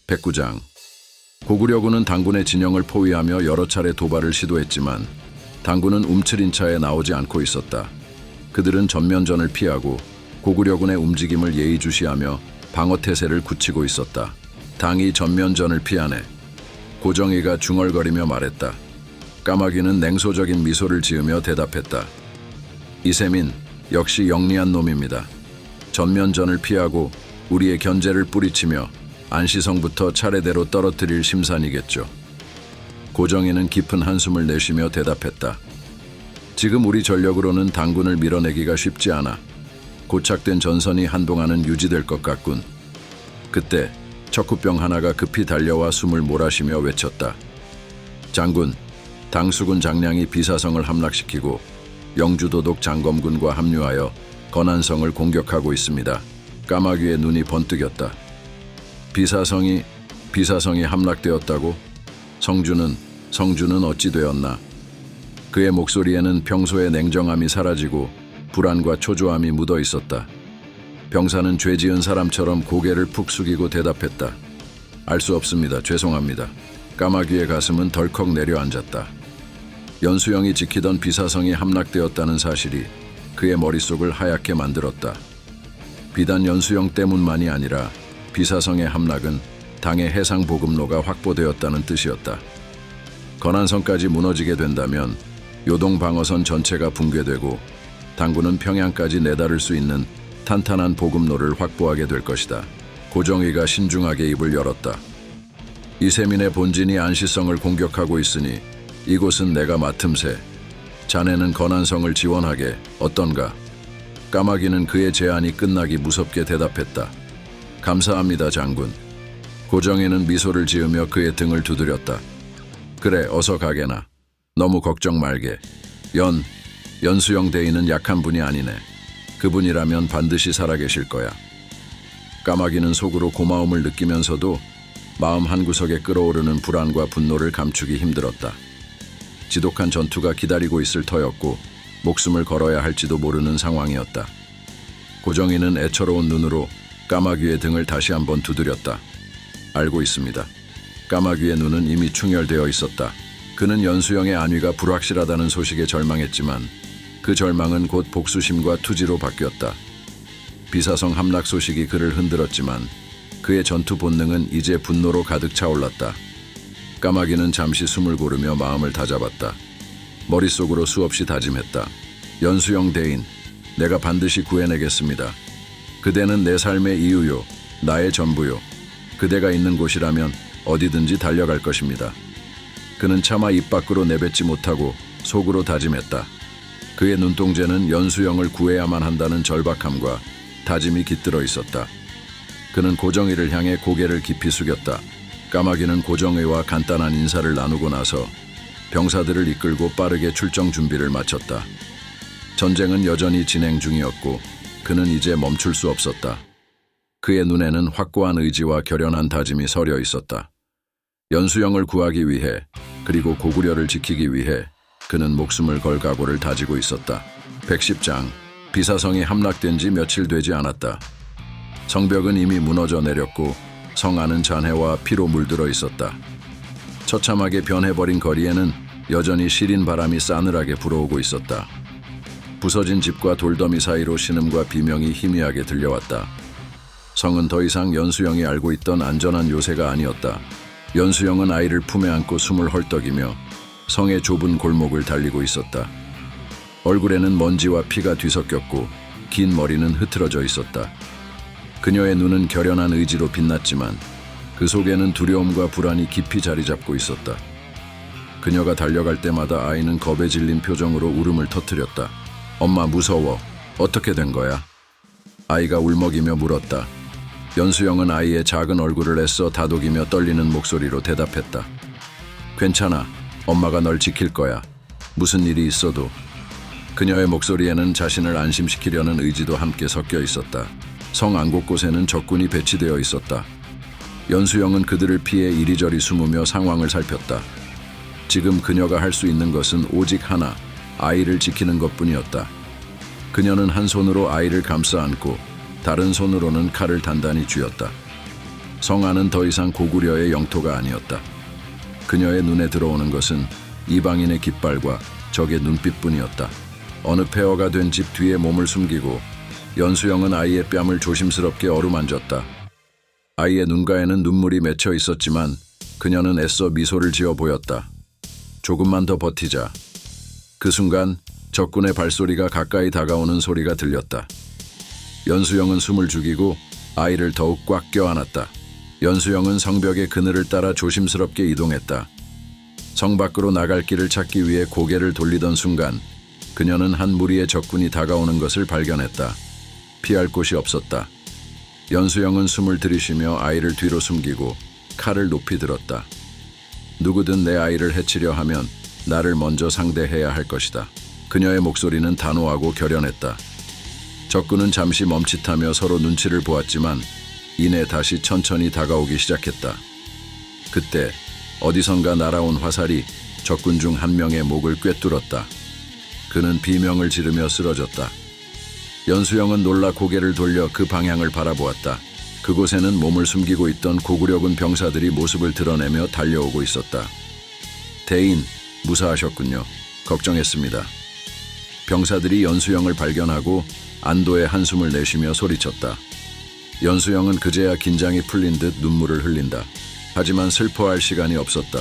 백구장. 고구려군은 당군의 진영을 포위하며 여러 차례 도발을 시도했지만 당군은 움츠린 차에 나오지 않고 있었다. 그들은 전면전을 피하고 고구려군의 움직임을 예의주시하며 방어태세를 굳히고 있었다. 당이 전면전을 피하네. 고정희가 중얼거리며 말했다. 까마귀는 냉소적인 미소를 지으며 대답했다. 이세민, 역시 영리한 놈입니다. 전면전을 피하고 우리의 견제를 뿌리치며 안시성부터 차례대로 떨어뜨릴 심산이겠죠. 고정희는 깊은 한숨을 내쉬며 대답했다. 지금 우리 전력으로는 당군을 밀어내기가 쉽지 않아. 고착된 전선이 한동안은 유지될 것 같군. 그때 척후병 하나가 급히 달려와 숨을 몰아쉬며 외쳤다. 장군, 당수군 장량이 비사성을 함락시키고 영주도독 장검군과 합류하여 건안성을 공격하고 있습니다. 까마귀의 눈이 번뜩였다. 비사성이 함락되었다고? 성주는 어찌 되었나? 그의 목소리에는 평소의 냉정함이 사라지고 불안과 초조함이 묻어 있었다. 병사는 죄 지은 사람처럼 고개를 푹 숙이고 대답했다. 알 수 없습니다. 죄송합니다. 까마귀의 가슴은 덜컥 내려앉았다. 연수영이 지키던 비사성이 함락되었다는 사실이 그의 머릿속을 하얗게 만들었다. 비단 연수영 때문만이 아니라 비사성의 함락은 당의 해상 보급로가 확보되었다는 뜻이었다. 건안성까지 무너지게 된다면 요동 방어선 전체가 붕괴되고 당군은 평양까지 내다를 수 있는 탄탄한 보급로를 확보하게 될 것이다. 고정희가 신중하게 입을 열었다. 이세민의 본진이 안시성을 공격하고 있으니 이곳은 내가 맡음세. 자네는 건안성을 지원하게 어떤가? 까마귀는 그의 제안이 끝나기 무섭게 대답했다. 감사합니다, 장군. 고정희는 미소를 지으며 그의 등을 두드렸다. 그래, 어서 가게나. 너무 걱정 말게. 연수영 대인은 약한 분이 아니네. 그분이라면 반드시 살아계실 거야. 까마귀는 속으로 고마움을 느끼면서도 마음 한구석에 끓어오르는 불안과 분노를 감추기 힘들었다. 지독한 전투가 기다리고 있을 터였고 목숨을 걸어야 할지도 모르는 상황이었다. 고정희는 애처로운 눈으로 까마귀의 등을 다시 한번 두드렸다. 알고 있습니다. 까마귀의 눈은 이미 충혈되어 있었다. 그는 연수영의 안위가 불확실하다는 소식에 절망했지만 그 절망은 곧 복수심과 투지로 바뀌었다. 비사성 함락 소식이 그를 흔들었지만 그의 전투 본능은 이제 분노로 가득 차올랐다. 까마귀는 잠시 숨을 고르며 마음을 다잡았다. 머릿속으로 수없이 다짐했다. 연수영 대인, 내가 반드시 구해내겠습니다. 그대는 내 삶의 이유요, 나의 전부요. 그대가 있는 곳이라면 어디든지 달려갈 것입니다. 그는 차마 입 밖으로 내뱉지 못하고 속으로 다짐했다. 그의 눈동자는 연수영을 구해야만 한다는 절박함과 다짐이 깃들어 있었다. 그는 고정희를 향해 고개를 깊이 숙였다. 까마귀는 고정희와 간단한 인사를 나누고 나서 병사들을 이끌고 빠르게 출정 준비를 마쳤다. 전쟁은 여전히 진행 중이었고 그는 이제 멈출 수 없었다. 그의 눈에는 확고한 의지와 결연한 다짐이 서려 있었다. 연수영을 구하기 위해 그리고 고구려를 지키기 위해 그는 목숨을 걸 각오를 다지고 있었다. 110장. 비사성이 함락된 지 며칠 되지 않았다. 성벽은 이미 무너져 내렸고 성 안은 잔해와 피로 물들어 있었다. 처참하게 변해버린 거리에는 여전히 시린 바람이 싸늘하게 불어오고 있었다. 부서진 집과 돌더미 사이로 신음과 비명이 희미하게 들려왔다. 성은 더 이상 연수영이 알고 있던 안전한 요새가 아니었다. 연수영은 아이를 품에 안고 숨을 헐떡이며 성의 좁은 골목을 달리고 있었다. 얼굴에는 먼지와 피가 뒤섞였고 긴 머리는 흐트러져 있었다. 그녀의 눈은 결연한 의지로 빛났지만 그 속에는 두려움과 불안이 깊이 자리 잡고 있었다. 그녀가 달려갈 때마다 아이는 겁에 질린 표정으로 울음을 터뜨렸다. 엄마, 무서워. 어떻게 된 거야? 아이가 울먹이며 물었다. 연수영은 아이의 작은 얼굴을 애써 다독이며 떨리는 목소리로 대답했다. 괜찮아. 엄마가 널 지킬 거야. 무슨 일이 있어도. 그녀의 목소리에는 자신을 안심시키려는 의지도 함께 섞여 있었다. 성 안 곳곳에는 적군이 배치되어 있었다. 연수영은 그들을 피해 이리저리 숨으며 상황을 살폈다. 지금 그녀가 할 수 있는 것은 오직 하나, 아이를 지키는 것뿐이었다. 그녀는 한 손으로 아이를 감싸 안고 다른 손으로는 칼을 단단히 쥐었다. 성안은 더 이상 고구려의 영토가 아니었다. 그녀의 눈에 들어오는 것은 이방인의 깃발과 적의 눈빛뿐이었다. 어느 폐허가 된 집 뒤에 몸을 숨기고 연수영은 아이의 뺨을 조심스럽게 어루만졌다. 아이의 눈가에는 눈물이 맺혀 있었지만 그녀는 애써 미소를 지어 보였다. 조금만 더 버티자. 그 순간 적군의 발소리가 가까이 다가오는 소리가 들렸다. 연수영은 숨을 죽이고 아이를 더욱 꽉 껴안았다. 연수영은 성벽의 그늘을 따라 조심스럽게 이동했다. 성 밖으로 나갈 길을 찾기 위해 고개를 돌리던 순간 그녀는 한 무리의 적군이 다가오는 것을 발견했다. 피할 곳이 없었다. 연수영은 숨을 들이쉬며 아이를 뒤로 숨기고 칼을 높이 들었다. 누구든 내 아이를 해치려 하면 나를 먼저 상대해야 할 것이다. 그녀의 목소리는 단호하고 결연했다. 적군은 잠시 멈칫하며 서로 눈치를 보았지만 이내 다시 천천히 다가오기 시작했다. 그때 어디선가 날아온 화살이 적군 중 한 명의 목을 꿰뚫었다. 그는 비명을 지르며 쓰러졌다. 연수영은 놀라 고개를 돌려 그 방향을 바라보았다. 그곳에는 몸을 숨기고 있던 고구려군 병사들이 모습을 드러내며 달려오고 있었다. 대인, 무사하셨군요. 걱정했습니다. 병사들이 연수영을 발견하고 안도의 한숨을 내쉬며 소리쳤다. 연수영은 그제야 긴장이 풀린 듯 눈물을 흘린다. 하지만 슬퍼할 시간이 없었다.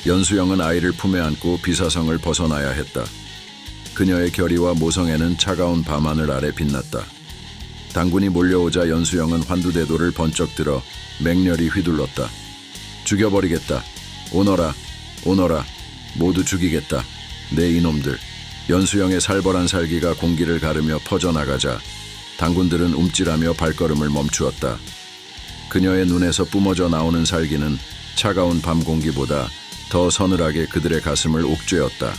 연수영은 아이를 품에 안고 비사성을 벗어나야 했다. 그녀의 결의와 모성애는 차가운 밤하늘 아래 빛났다. 당군이 몰려오자 연수영은 환두대도를 번쩍 들어 맹렬히 휘둘렀다. 죽여버리겠다. 오너라, 오너라, 모두 죽이겠다. 내 이놈들. 연수영의 살벌한 살기가 공기를 가르며 퍼져나가자 당군들은 움찔하며 발걸음을 멈추었다. 그녀의 눈에서 뿜어져 나오는 살기는 차가운 밤 공기보다 더 서늘하게 그들의 가슴을 옥죄었다.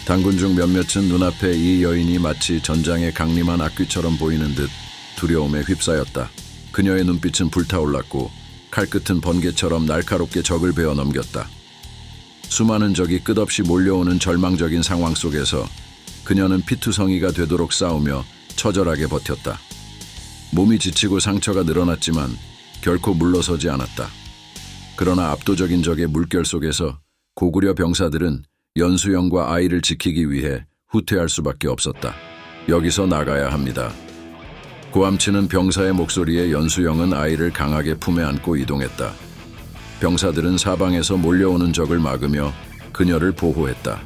당군 중 몇몇은 눈앞에 이 여인이 마치 전장의 강림한 악귀처럼 보이는 듯 두려움에 휩싸였다. 그녀의 눈빛은 불타올랐고 칼끝은 번개처럼 날카롭게 적을 베어 넘겼다. 수많은 적이 끝없이 몰려오는 절망적인 상황 속에서 그녀는 피투성이가 되도록 싸우며 처절하게 버텼다. 몸이 지치고 상처가 늘어났지만 결코 물러서지 않았다. 그러나 압도적인 적의 물결 속에서 고구려 병사들은 연수영과 아이를 지키기 위해 후퇴할 수밖에 없었다. 여기서 나가야 합니다. 고함치는 병사의 목소리에 연수영은 아이를 강하게 품에 안고 이동했다. 병사들은 사방에서 몰려오는 적을 막으며 그녀를 보호했다.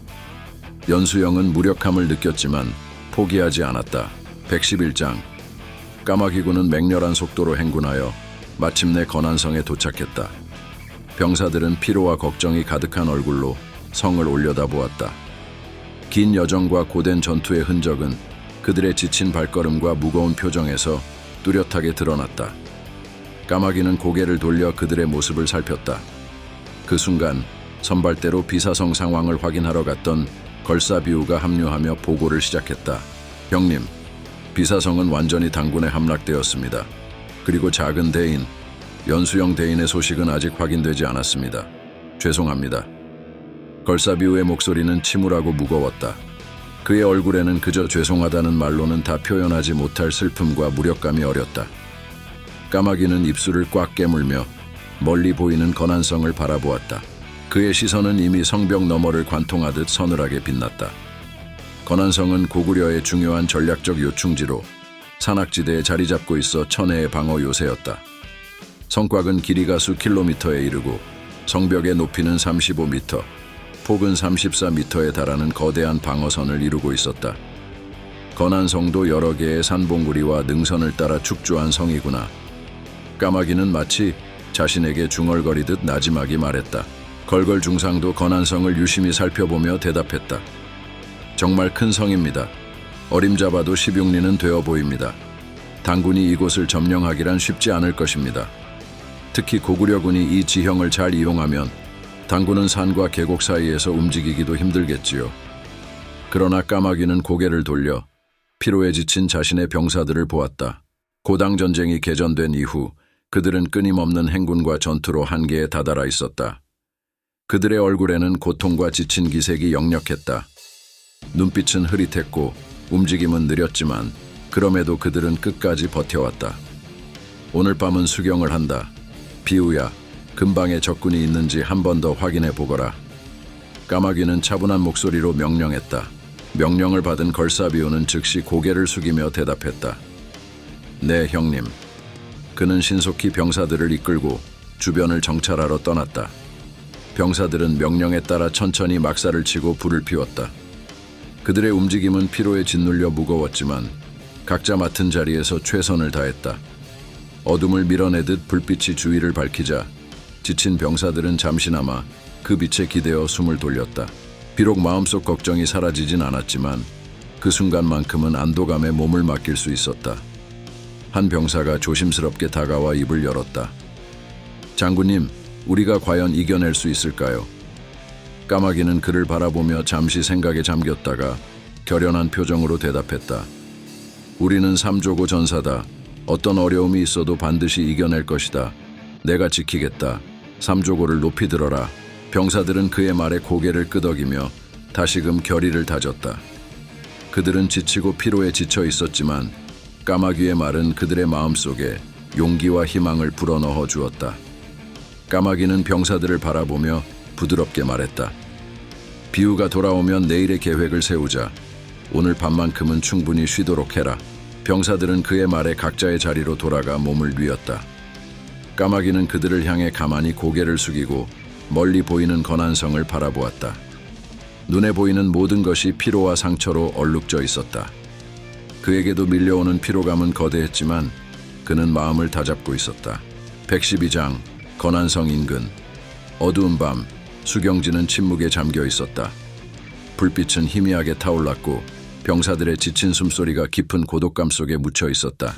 연수영은 무력함을 느꼈지만 포기하지 않았다. 111장. 까마귀군은 맹렬한 속도로 행군하여 마침내 건안성에 도착했다. 병사들은 피로와 걱정이 가득한 얼굴로 성을 올려다보았다. 긴 여정과 고된 전투의 흔적은 그들의 지친 발걸음과 무거운 표정에서 뚜렷하게 드러났다. 까마귀는 고개를 돌려 그들의 모습을 살폈다. 그 순간 선발대로 비사성 상황을 확인하러 갔던 걸사비우가 합류하며 보고를 시작했다. 형님, 비사성은 완전히 당군에 함락되었습니다. 그리고 작은 대인, 연수영 대인의 소식은 아직 확인되지 않았습니다. 죄송합니다. 걸사비우의 목소리는 침울하고 무거웠다. 그의 얼굴에는 그저 죄송하다는 말로는 다 표현하지 못할 슬픔과 무력감이 어렸다. 까마귀는 입술을 꽉 깨물며 멀리 보이는 건안성을 바라보았다. 그의 시선은 이미 성벽 너머를 관통하듯 서늘하게 빛났다. 건안성은 고구려의 중요한 전략적 요충지로 산악지대에 자리 잡고 있어 천혜의 방어 요새였다. 성곽은 길이가 수 킬로미터에 이르고 성벽의 높이는 35m, 폭은 34m에 달하는 거대한 방어선을 이루고 있었다. 건안성도 여러 개의 산봉우리와 능선을 따라 축조한 성이구나. 까마귀는 마치 자신에게 중얼거리듯 나지막이 말했다. 걸걸 중상도 건안성을 유심히 살펴보며 대답했다. 정말 큰 성입니다. 어림잡아도 16리는 되어 보입니다. 당군이 이곳을 점령하기란 쉽지 않을 것입니다. 특히 고구려군이 이 지형을 잘 이용하면 당군은 산과 계곡 사이에서 움직이기도 힘들겠지요. 그러나 까마귀는 고개를 돌려 피로에 지친 자신의 병사들을 보았다. 고당 전쟁이 개전된 이후 그들은 끊임없는 행군과 전투로 한계에 다다라 있었다. 그들의 얼굴에는 고통과 지친 기색이 역력했다. 눈빛은 흐릿했고 움직임은 느렸지만 그럼에도 그들은 끝까지 버텨왔다. 오늘 밤은 수경을 한다. 비우야, 근방에 적군이 있는지 한 번 더 확인해 보거라. 까마귀는 차분한 목소리로 명령했다. 명령을 받은 걸사비우는 즉시 고개를 숙이며 대답했다. 네, 형님. 그는 신속히 병사들을 이끌고 주변을 정찰하러 떠났다. 병사들은 명령에 따라 천천히 막사를 치고 불을 피웠다. 그들의 움직임은 피로에 짓눌려 무거웠지만 각자 맡은 자리에서 최선을 다했다. 어둠을 밀어내듯 불빛이 주위를 밝히자 지친 병사들은 잠시나마 그 빛에 기대어 숨을 돌렸다. 비록 마음속 걱정이 사라지진 않았지만 그 순간만큼은 안도감에 몸을 맡길 수 있었다. 한 병사가 조심스럽게 다가와 입을 열었다. 장군님, 우리가 과연 이겨낼 수 있을까요? 까마귀는 그를 바라보며 잠시 생각에 잠겼다가 결연한 표정으로 대답했다. 우리는 삼조고 전사다. 어떤 어려움이 있어도 반드시 이겨낼 것이다. 내가 지키겠다. 삼조고를 높이 들어라. 병사들은 그의 말에 고개를 끄덕이며 다시금 결의를 다졌다. 그들은 지치고 피로에 지쳐 있었지만 까마귀의 말은 그들의 마음속에 용기와 희망을 불어넣어 주었다. 까마귀는 병사들을 바라보며 부드럽게 말했다. 비우가 돌아오면 내일의 계획을 세우자. 오늘 밤만큼은 충분히 쉬도록 해라. 병사들은 그의 말에 각자의 자리로 돌아가 몸을 뉘었다. 까마귀는 그들을 향해 가만히 고개를 숙이고 멀리 보이는 건안성을 바라보았다. 눈에 보이는 모든 것이 피로와 상처로 얼룩져 있었다. 그에게도 밀려오는 피로감은 거대했지만 그는 마음을 다잡고 있었다. 112장 건안성 인근. 어두운 밤 수경지는 침묵에 잠겨 있었다. 불빛은 희미하게 타올랐고 병사들의 지친 숨소리가 깊은 고독감 속에 묻혀 있었다.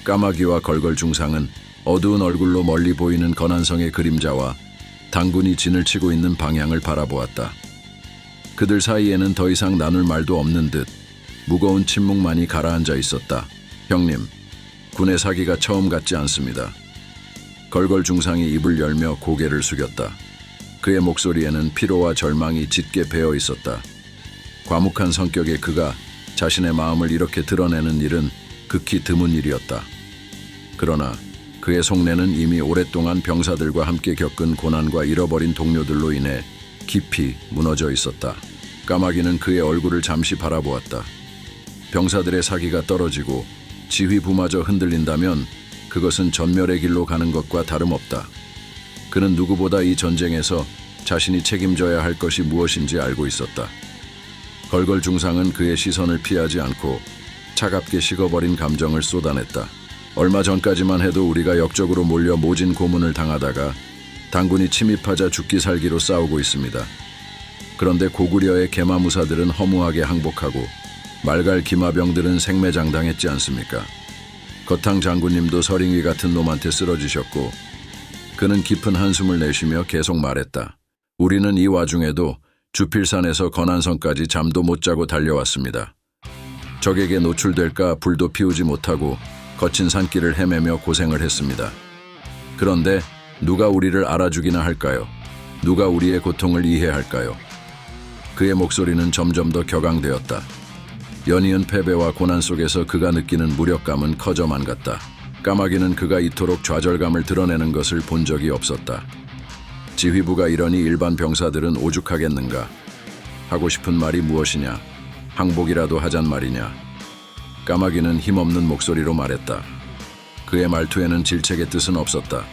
까마귀와 걸걸 중상은 어두운 얼굴로 멀리 보이는 건안성의 그림자와 당군이 진을 치고 있는 방향을 바라보았다. 그들 사이에는 더 이상 나눌 말도 없는 듯 무거운 침묵만이 가라앉아 있었다. 형님, 군의 사기가 처음 같지 않습니다. 걸걸 중상이 입을 열며 고개를 숙였다. 그의 목소리에는 피로와 절망이 짙게 배어 있었다. 과묵한 성격의 그가 자신의 마음을 이렇게 드러내는 일은 극히 드문 일이었다. 그러나 그의 속내는 이미 오랫동안 병사들과 함께 겪은 고난과 잃어버린 동료들로 인해 깊이 무너져 있었다. 까마귀는 그의 얼굴을 잠시 바라보았다. 병사들의 사기가 떨어지고 지휘부마저 흔들린다면 그것은 전멸의 길로 가는 것과 다름없다. 그는 누구보다 이 전쟁에서 자신이 책임져야 할 것이 무엇인지 알고 있었다. 걸걸 중상은 그의 시선을 피하지 않고 차갑게 식어버린 감정을 쏟아냈다. 얼마 전까지만 해도 우리가 역적으로 몰려 모진 고문을 당하다가 당군이 침입하자 죽기 살기로 싸우고 있습니다. 그런데 고구려의 개마무사들은 허무하게 항복하고 말갈 기마병들은 생매장당했지 않습니까? 거탕 장군님도 서링위 같은 놈한테 쓰러지셨고 그는 깊은 한숨을 내쉬며 계속 말했다. 우리는 이 와중에도 주필산에서 건안성까지 잠도 못 자고 달려왔습니다. 적에게 노출될까 불도 피우지 못하고 거친 산길을 헤매며 고생을 했습니다. 그런데 누가 우리를 알아주기나 할까요? 누가 우리의 고통을 이해할까요? 그의 목소리는 점점 더 격앙되었다. 연이은 패배와 고난 속에서 그가 느끼는 무력감은 커져만 갔다. 까마귀는 그가 이토록 좌절감을 드러내는 것을 본 적이 없었다. 지휘부가 이러니 일반 병사들은 오죽하겠는가? 하고 싶은 말이 무엇이냐? 항복이라도 하잔 말이냐? 까마귀는 힘없는 목소리로 말했다. 그의 말투에는 질책의 뜻은 없었다.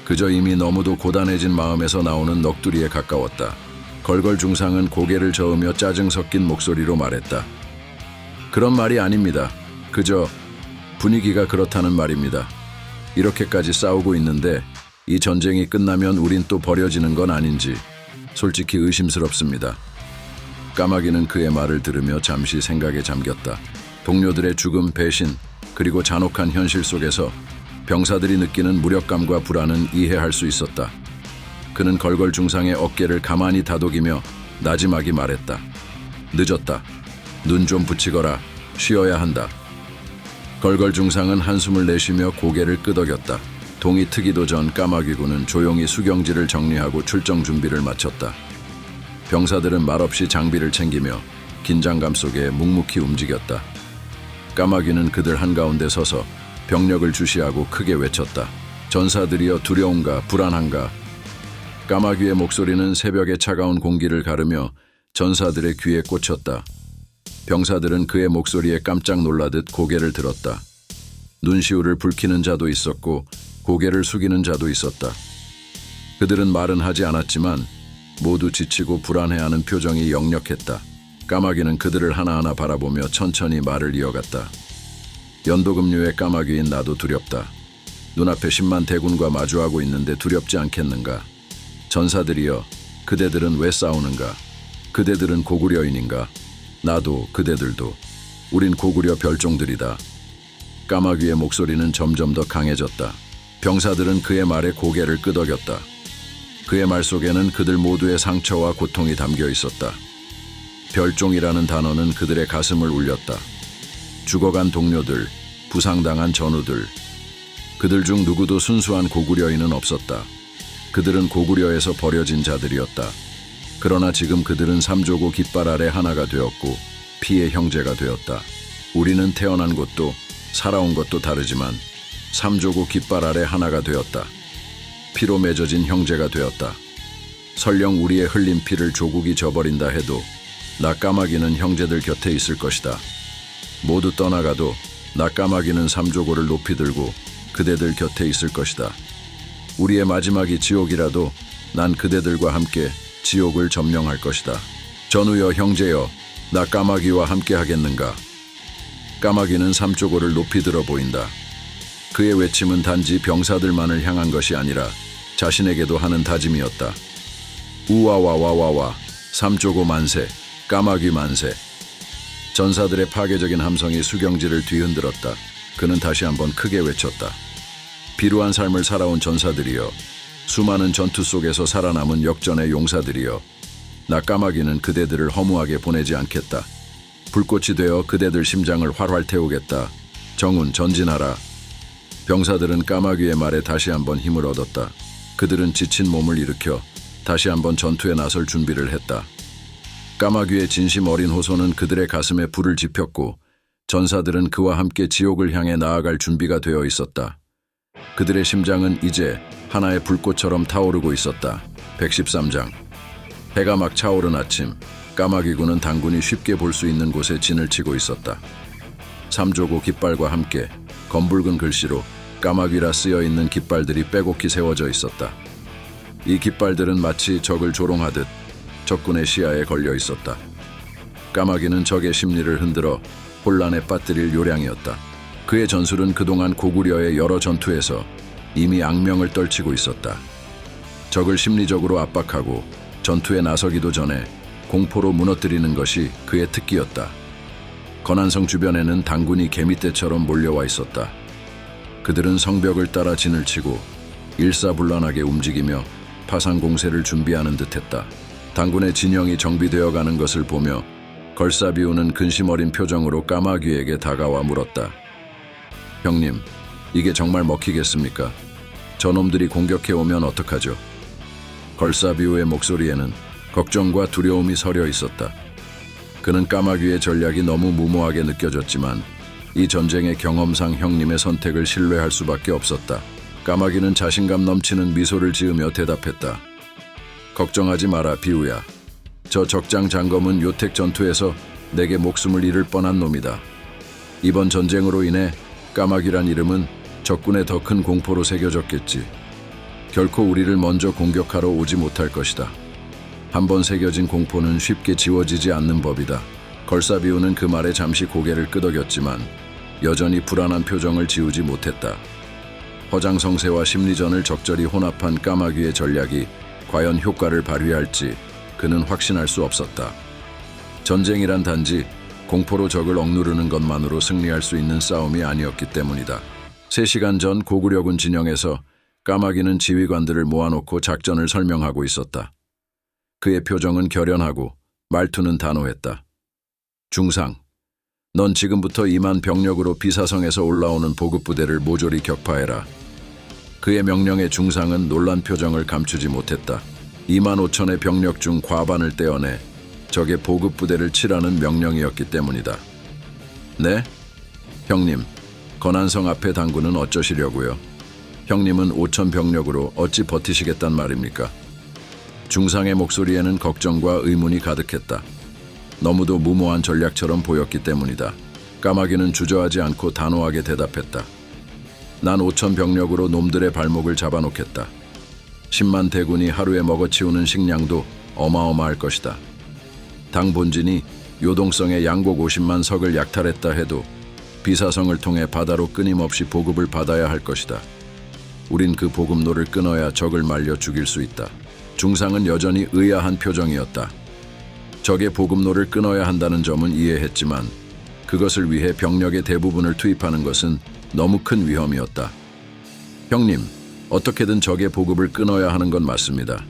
그저 이미 너무도 고단해진 마음에서 나오는 넋두리에 가까웠다. 걸걸 중상은 고개를 저으며 짜증 섞인 목소리로 말했다. 그런 말이 아닙니다. 그저 분위기가 그렇다는 말입니다. 이렇게까지 싸우고 있는데 이 전쟁이 끝나면 우린 또 버려지는 건 아닌지 솔직히 의심스럽습니다. 까마귀는 그의 말을 들으며 잠시 생각에 잠겼다. 동료들의 죽음, 배신, 그리고 잔혹한 현실 속에서 병사들이 느끼는 무력감과 불안은 이해할 수 있었다. 그는 걸걸 중상의 어깨를 가만히 다독이며 나지막이 말했다. 늦었다. 눈 좀 붙이거라. 쉬어야 한다. 걸걸 중상은 한숨을 내쉬며 고개를 끄덕였다. 동이 트기도 전 까마귀군은 조용히 수경지를 정리하고 출정 준비를 마쳤다. 병사들은 말없이 장비를 챙기며 긴장감 속에 묵묵히 움직였다. 까마귀는 그들 한가운데 서서 병력을 주시하고 크게 외쳤다. 전사들이여 두려운가 불안한가. 까마귀의 목소리는 새벽의 차가운 공기를 가르며 전사들의 귀에 꽂혔다. 병사들은 그의 목소리에 깜짝 놀라듯 고개를 들었다. 눈시울을 붉히는 자도 있었고 고개를 숙이는 자도 있었다. 그들은 말은 하지 않았지만 모두 지치고 불안해하는 표정이 역력했다. 까마귀는 그들을 하나하나 바라보며 천천히 말을 이어갔다. 연도금류의 까마귀인 나도 두렵다. 눈앞에 10만 대군과 마주하고 있는데 두렵지 않겠는가? 전사들이여, 그대들은 왜 싸우는가? 그대들은 고구려인인가? 나도 그대들도. 우린 고구려 별종들이다. 까마귀의 목소리는 점점 더 강해졌다. 병사들은 그의 말에 고개를 끄덕였다. 그의 말 속에는 그들 모두의 상처와 고통이 담겨 있었다. 별종이라는 단어는 그들의 가슴을 울렸다. 죽어간 동료들, 부상당한 전우들. 그들 중 누구도 순수한 고구려인은 없었다. 그들은 고구려에서 버려진 자들이었다. 그러나 지금 그들은 삼조고 깃발 아래 하나가 되었고 피의 형제가 되었다. 우리는 태어난 곳도 살아온 것도 다르지만 삼조고 깃발 아래 하나가 되었다. 피로 맺어진 형제가 되었다. 설령 우리의 흘린 피를 조국이 저버린다 해도 나 까마귀는 형제들 곁에 있을 것이다. 모두 떠나가도 나 까마귀는 삼조고를 높이 들고 그대들 곁에 있을 것이다. 우리의 마지막이 지옥이라도 난 그대들과 함께 지옥을 점령할 것이다. 전우여 형제여, 나 까마귀와 함께 하겠는가? 까마귀는 삼조고를 높이 들어 보인다. 그의 외침은 단지 병사들만을 향한 것이 아니라 자신에게도 하는 다짐이었다. 우와와와와와, 삼조고 만세, 까마귀 만세. 전사들의 파괴적인 함성이 수경지를 뒤흔들었다. 그는 다시 한번 크게 외쳤다. 비루한 삶을 살아온 전사들이여, 수많은 전투 속에서 살아남은 역전의 용사들이여, 나 까마귀는 그대들을 허무하게 보내지 않겠다. 불꽃이 되어 그대들 심장을 활활 태우겠다. 정운 전진하라. 병사들은 까마귀의 말에 다시 한번 힘을 얻었다. 그들은 지친 몸을 일으켜 다시 한번 전투에 나설 준비를 했다. 까마귀의 진심 어린 호소는 그들의 가슴에 불을 지폈고 전사들은 그와 함께 지옥을 향해 나아갈 준비가 되어 있었다. 그들의 심장은 이제 하나의 불꽃처럼 타오르고 있었다. 113장. 해가 막 차오른 아침, 까마귀군은 당군이 쉽게 볼 수 있는 곳에 진을 치고 있었다. 삼조고 깃발과 함께 검붉은 글씨로 까마귀라 쓰여있는 깃발들이 빼곡히 세워져 있었다. 이 깃발들은 마치 적을 조롱하듯 적군의 시야에 걸려 있었다. 까마귀는 적의 심리를 흔들어 혼란에 빠뜨릴 요량이었다. 그의 전술은 그동안 고구려의 여러 전투에서 이미 악명을 떨치고 있었다. 적을 심리적으로 압박하고 전투에 나서기도 전에 공포로 무너뜨리는 것이 그의 특기였다. 건안성 주변에는 당군이 개미떼처럼 몰려와 있었다. 그들은 성벽을 따라 진을 치고 일사불란하게 움직이며 파상 공세를 준비하는 듯했다. 당군의 진영이 정비되어 가는 것을 보며 걸사비우는 근심 어린 표정으로 까마귀에게 다가와 물었다. 형님, 이게 정말 먹히겠습니까? 저놈들이 공격해 오면 어떡하죠? 걸사비우의 목소리에는 걱정과 두려움이 서려 있었다. 그는 까마귀의 전략이 너무 무모하게 느껴졌지만 이 전쟁의 경험상 형님의 선택을 신뢰할 수밖에 없었다. 까마귀는 자신감 넘치는 미소를 지으며 대답했다. 걱정하지 마라, 비우야. 저 적장 장검은 요택 전투에서 내게 목숨을 잃을 뻔한 놈이다. 이번 전쟁으로 인해 까마귀란 이름은 적군의 더 큰 공포로 새겨졌겠지. 결코 우리를 먼저 공격하러 오지 못할 것이다. 한번 새겨진 공포는 쉽게 지워지지 않는 법이다. 걸사비우는 그 말에 잠시 고개를 끄덕였지만 여전히 불안한 표정을 지우지 못했다. 허장성세와 심리전을 적절히 혼합한 까마귀의 전략이 과연 효과를 발휘할지 그는 확신할 수 없었다. 전쟁이란 단지 공포로 적을 억누르는 것만으로 승리할 수 있는 싸움이 아니었기 때문이다. 3시간 전 고구려군 진영에서 까마귀는 지휘관들을 모아놓고 작전을 설명하고 있었다. 그의 표정은 결연하고 말투는 단호했다. 중상, 넌 지금부터 2만 병력으로 비사성에서 올라오는 보급부대를 모조리 격파해라. 그의 명령에 중상은 놀란 표정을 감추지 못했다. 2만 5천의 병력 중 과반을 떼어내 적의 보급부대를 치라는 명령이었기 때문이다. 네? 형님, 건안성 앞에 당구는 어쩌시려고요? 형님은 5천 병력으로 어찌 버티시겠단 말입니까? 중상의 목소리에는 걱정과 의문이 가득했다. 너무도 무모한 전략처럼 보였기 때문이다. 까마귀는 주저하지 않고 단호하게 대답했다. 난 5천 병력으로 놈들의 발목을 잡아놓겠다. 10만 대군이 하루에 먹어치우는 식량도 어마어마할 것이다. 당 본진이 요동성의 양곡 50만 석을 약탈했다 해도 비사성을 통해 바다로 끊임없이 보급을 받아야 할 것이다. 우린 그 보급로를 끊어야 적을 말려 죽일 수 있다. 중상은 여전히 의아한 표정이었다. 적의 보급로를 끊어야 한다는 점은 이해했지만 그것을 위해 병력의 대부분을 투입하는 것은 너무 큰 위험이었다. 형님, 어떻게든 적의 보급을 끊어야 하는 건 맞습니다.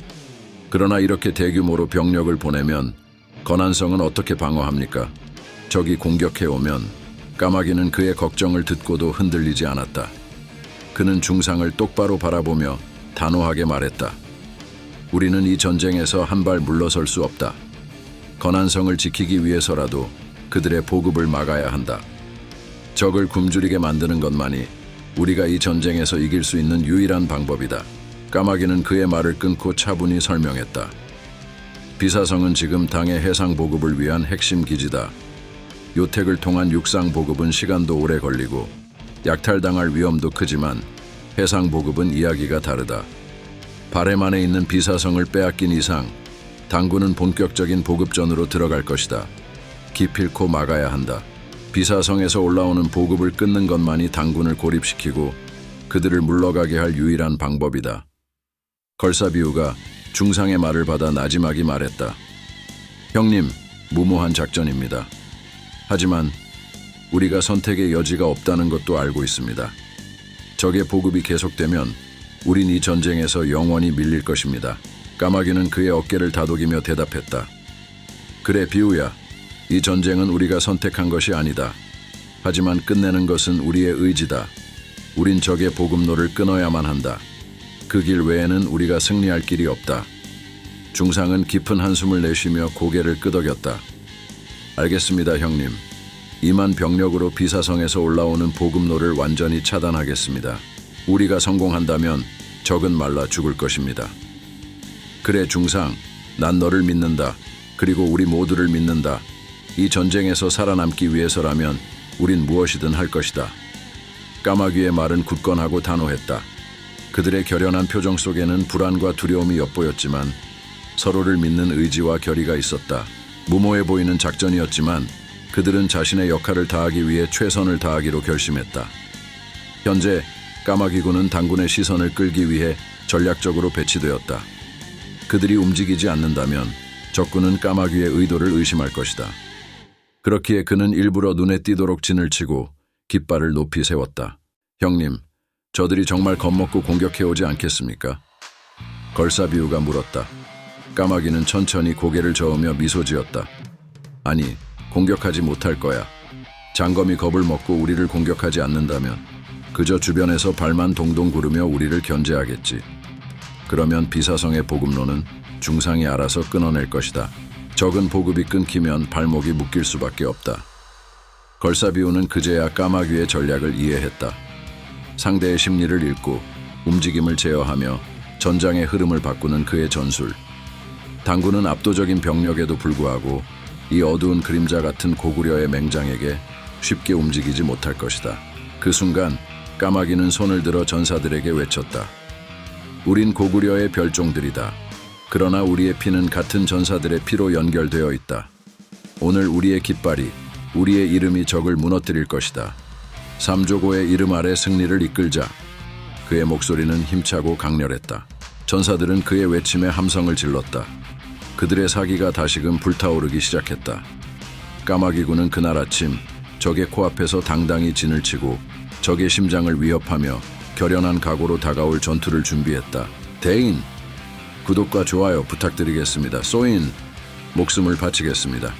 그러나 이렇게 대규모로 병력을 보내면 건안성은 어떻게 방어합니까? 적이 공격해오면 까마귀는 그의 걱정을 듣고도 흔들리지 않았다. 그는 중상을 똑바로 바라보며 단호하게 말했다. 우리는 이 전쟁에서 한 발 물러설 수 없다. 건안성을 지키기 위해서라도 그들의 보급을 막아야 한다. 적을 굶주리게 만드는 것만이 우리가 이 전쟁에서 이길 수 있는 유일한 방법이다. 까마귀는 그의 말을 끊고 차분히 설명했다. 비사성은 지금 당의 해상 보급을 위한 핵심 기지다. 요택을 통한 육상 보급은 시간도 오래 걸리고 약탈당할 위험도 크지만 해상 보급은 이야기가 다르다. 바램 안에 있는 비사성을 빼앗긴 이상 당군은 본격적인 보급전으로 들어갈 것이다. 기필코 막아야 한다. 비사성에서 올라오는 보급을 끊는 것만이 당군을 고립시키고 그들을 물러가게 할 유일한 방법이다. 걸사비우가 중상의 말을 받아 나지막이 말했다. 형님, 무모한 작전입니다. 하지만 우리가 선택의 여지가 없다는 것도 알고 있습니다. 적의 보급이 계속되면 우린 이 전쟁에서 영원히 밀릴 것입니다. 까마귀는 그의 어깨를 다독이며 대답했다. 그래, 비우야. 이 전쟁은 우리가 선택한 것이 아니다. 하지만 끝내는 것은 우리의 의지다. 우린 적의 보급로를 끊어야만 한다. 그 길 외에는 우리가 승리할 길이 없다. 중상은 깊은 한숨을 내쉬며 고개를 끄덕였다. 알겠습니다, 형님. 2만 병력으로 비사성에서 올라오는 보급로를 완전히 차단하겠습니다. 우리가 성공한다면 적은 말라 죽을 것입니다. 그래, 중상. 난 너를 믿는다. 그리고 우리 모두를 믿는다. 이 전쟁에서 살아남기 위해서라면 우린 무엇이든 할 것이다. 까마귀의 말은 굳건하고 단호했다. 그들의 결연한 표정 속에는 불안과 두려움이 엿보였지만 서로를 믿는 의지와 결의가 있었다. 무모해 보이는 작전이었지만 그들은 자신의 역할을 다하기 위해 최선을 다하기로 결심했다. 현재 까마귀군은 당군의 시선을 끌기 위해 전략적으로 배치되었다. 그들이 움직이지 않는다면 적군은 까마귀의 의도를 의심할 것이다. 그렇기에 그는 일부러 눈에 띄도록 진을 치고 깃발을 높이 세웠다. 형님, 저들이 정말 겁먹고 공격해오지 않겠습니까? 걸사비우가 물었다. 까마귀는 천천히 고개를 저으며 미소 지었다. 아니, 공격하지 못할 거야. 장검이 겁을 먹고 우리를 공격하지 않는다면 그저 주변에서 발만 동동 구르며 우리를 견제하겠지. 그러면 비사성의 보급로는 중상이 알아서 끊어낼 것이다. 적은 보급이 끊기면 발목이 묶일 수밖에 없다. 걸사비우는 그제야 까마귀의 전략을 이해했다. 상대의 심리를 읽고 움직임을 제어하며 전장의 흐름을 바꾸는 그의 전술. 당군은 압도적인 병력에도 불구하고 이 어두운 그림자 같은 고구려의 맹장에게 쉽게 움직이지 못할 것이다. 그 순간 까마귀는 손을 들어 전사들에게 외쳤다. 우린 고구려의 별종들이다. 그러나 우리의 피는 같은 전사들의 피로 연결되어 있다. 오늘 우리의 깃발이, 우리의 이름이 적을 무너뜨릴 것이다. 삼조고의 이름 아래 승리를 이끌자. 그의 목소리는 힘차고 강렬했다. 전사들은 그의 외침에 함성을 질렀다. 그들의 사기가 다시금 불타오르기 시작했다. 까마귀군은 그날 아침 적의 코앞에서 당당히 진을 치고 적의 심장을 위협하며 결연한 각오로 다가올 전투를 준비했다. 대인, 구독과 좋아요 부탁드리겠습니다. 쏘인, 목숨을 바치겠습니다.